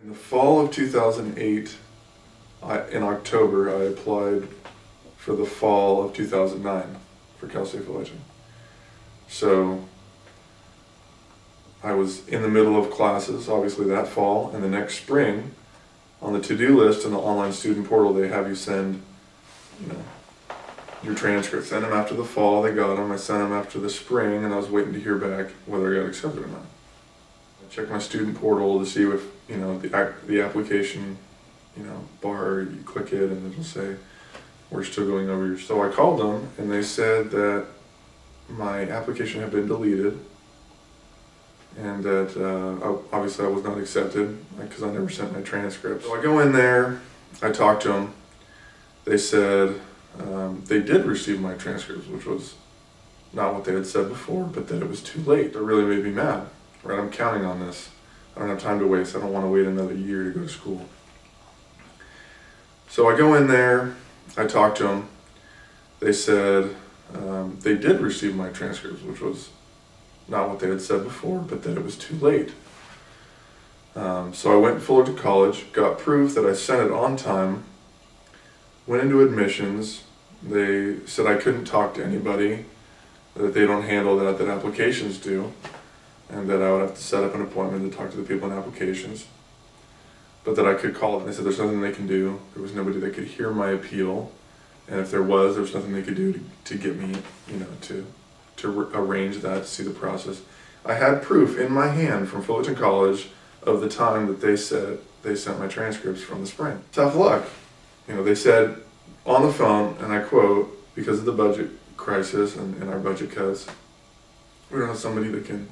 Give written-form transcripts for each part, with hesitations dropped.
In the fall of 2008, in October, I applied for the fall of 2009 for Cal State Fullerton. So I was in the middle of classes, obviously that fall, and the next spring, on the to-do list in the online student portal, they have you send, your transcripts. Send them after the fall, they got them. I sent them after the spring, and I was waiting to hear back whether I got accepted or not. I checked my student portal to see if, the application, bar, you click it and it'll say, we're still going over your. So I called them and they said that my application had been deleted and that obviously I was not accepted because I never sent my transcript. So I go in there, I talked to them. They said they did receive my transcripts, which was not what they had said before, but that it was too late. That really made me mad. Right, I'm counting on this. I don't have time to waste. I don't want to wait another year to go to school. So I go in there, I talked to them. They said they did receive my transcripts, which was not what they had said before, but that it was too late. So I went to Fullerton College, got proof that I sent it on time, went into admissions. They said I couldn't talk to anybody, that they don't handle that applications do, and that I would have to set up an appointment to talk to the people in applications, but that I could call them. They said there's nothing they can do. There was nobody that could hear my appeal, and if there was nothing they could do to get me, to arrange that, to see the process. I had proof in my hand from Fullerton College of the time that they said they sent my transcripts from the spring. Tough luck. They said on the phone, and I quote, because of the budget crisis and our budget cuts, we don't have somebody that can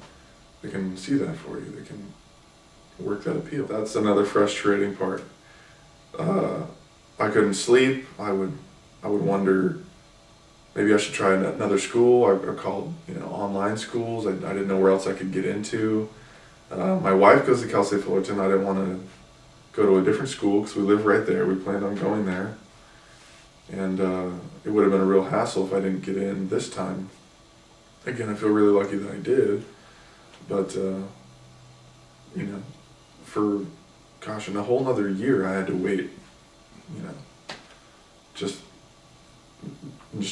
see that for you, they can work that appeal. That's another frustrating part. I couldn't sleep. I would wonder, maybe I should try another school. I called online schools. I didn't know where else I could get into. My wife goes to Cal State Fullerton. I didn't want to go to a different school because we live right there. We planned on going there. And it would have been a real hassle if I didn't get in this time. Again, I feel really lucky that I did. But, for, in a whole nother year I had to wait, just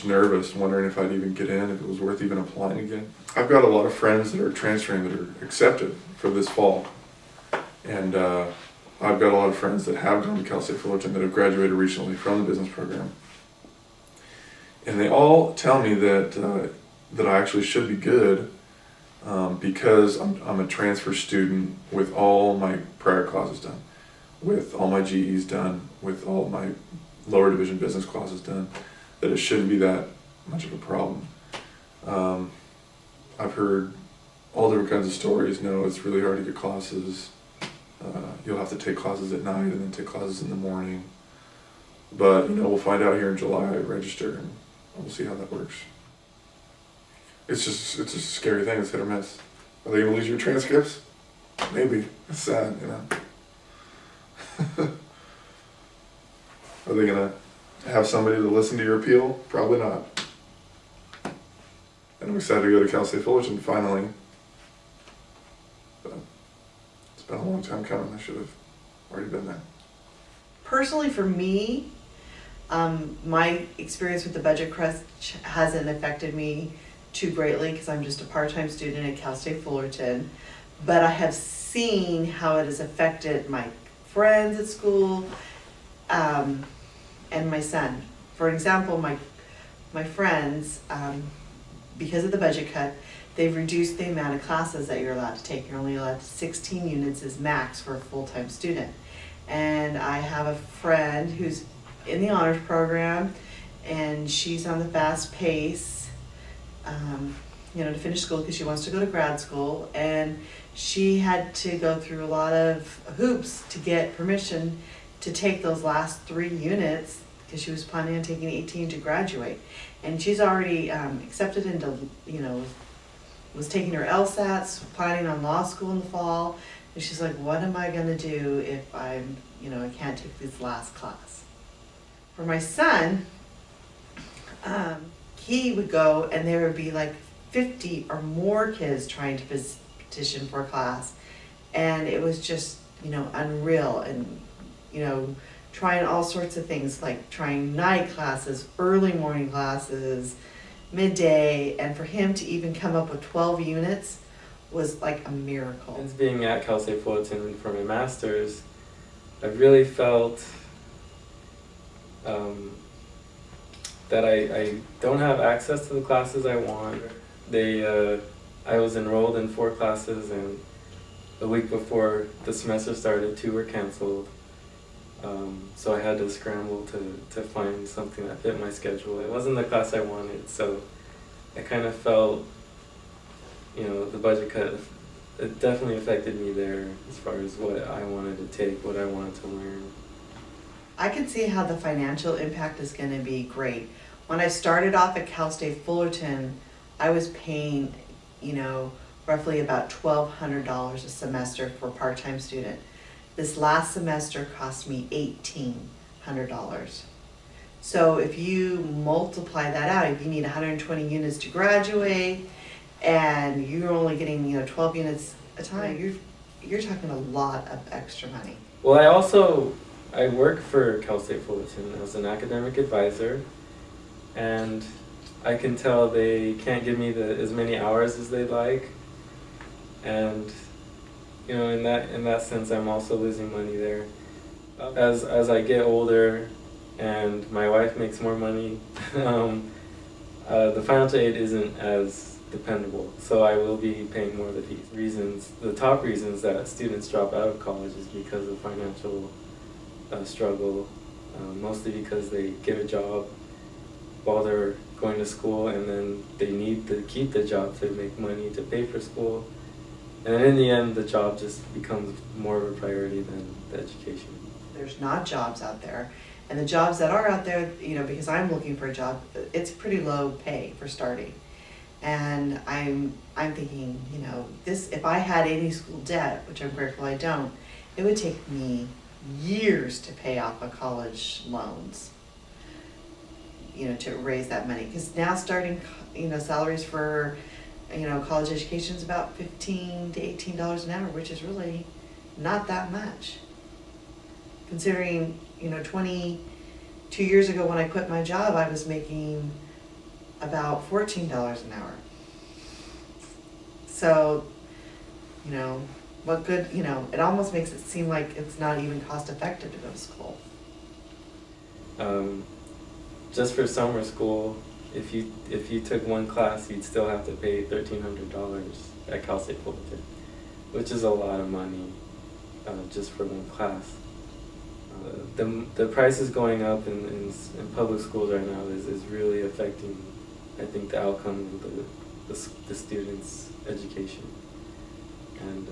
nervous, wondering if I'd even get in, if it was worth even applying again. I've got a lot of friends that are transferring that are accepted for this fall. And I've got a lot of friends that have gone to Cal State Fullerton that have graduated recently from the business program. And they all tell me that I actually should be good because I'm a transfer student with all my prior classes done, with all my GEs done, with all my lower division business classes done, that it shouldn't be that much of a problem. I've heard all different kinds of stories. No, it's really hard to get classes. You'll have to take classes at night and then take classes in the morning. But we'll find out here in July. I register and we'll see how that works. It's just a scary thing. It's hit or miss. Are they going to lose your transcripts? Maybe. It's sad, Are they going to have somebody to listen to your appeal? Probably not. And I'm excited to go to Cal State Fullerton finally. But it's been a long time coming. I should have already been there. Personally, for me, my experience with the budget crunch hasn't affected me too greatly because I'm just a part-time student at Cal State Fullerton, but I have seen how it has affected my friends at school and my son. For example, my friends, because of the budget cut, they've reduced the amount of classes that you're allowed to take. You're only allowed 16 units is max for a full-time student. And I have a friend who's in the honors program, and she's on the fast pace, to finish school because she wants to go to grad school, and she had to go through a lot of hoops to get permission to take those last 3 units because she was planning on taking 18 to graduate. And she's already accepted into, was taking her LSATs, planning on law school in the fall, and she's like, what am I going to do if I can't take this last class? For my son, he would go and there would be like 50 or more kids trying to petition for a class, and it was just unreal, and, trying all sorts of things, like trying night classes, early morning classes, midday, and for him to even come up with 12 units was like a miracle. Since being at Cal State Fullerton for my master's, I've really felt that I don't have access to the classes I want. I was enrolled in 4 classes, and a week before the semester started, 2 were canceled. So I had to scramble to find something that fit my schedule. It wasn't the class I wanted, so I kind of felt, the budget cut, it definitely affected me there as far as what I wanted to take, what I wanted to learn. I can see how the financial impact is going to be great. When I started off at Cal State Fullerton, I was paying, roughly about $1,200 a semester for a part-time student. This last semester cost me $1,800. So if you multiply that out, if you need 120 units to graduate, and you're only getting 12 units a time, you're talking a lot of extra money. Well, I work for Cal State Fullerton as an academic advisor, and I can tell they can't give me as many hours as they'd like, and in that sense, I'm also losing money there. As I get older and my wife makes more money, the financial aid isn't as dependable, so I will be paying more of the fees. The top reasons that students drop out of college is because of financial struggle, mostly because they get a job while they're going to school, and then they need to keep the job to make money to pay for school. And then in the end, the job just becomes more of a priority than the education. There's not jobs out there. And the jobs that are out there, because I'm looking for a job, it's pretty low pay for starting. And I'm thinking, if I had any school debt, which I'm grateful I don't, it would take me years to pay off my college loans, to raise that money. Because now starting, salaries for college education is about $15 to $18 an hour, which is really not that much. Considering, 22 years ago when I quit my job, I was making about $14 an hour. So, what good, it almost makes it seem like it's not even cost effective to go to school. Just for summer school, if you took one class, you'd still have to pay $1,300 at Cal State Fullerton, which is a lot of money just for one class. The prices going up in public schools right now is really affecting, I think, the outcome of the students' education. And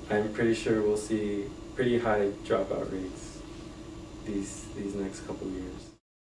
I'm pretty sure we'll see pretty high dropout rates these next couple of years.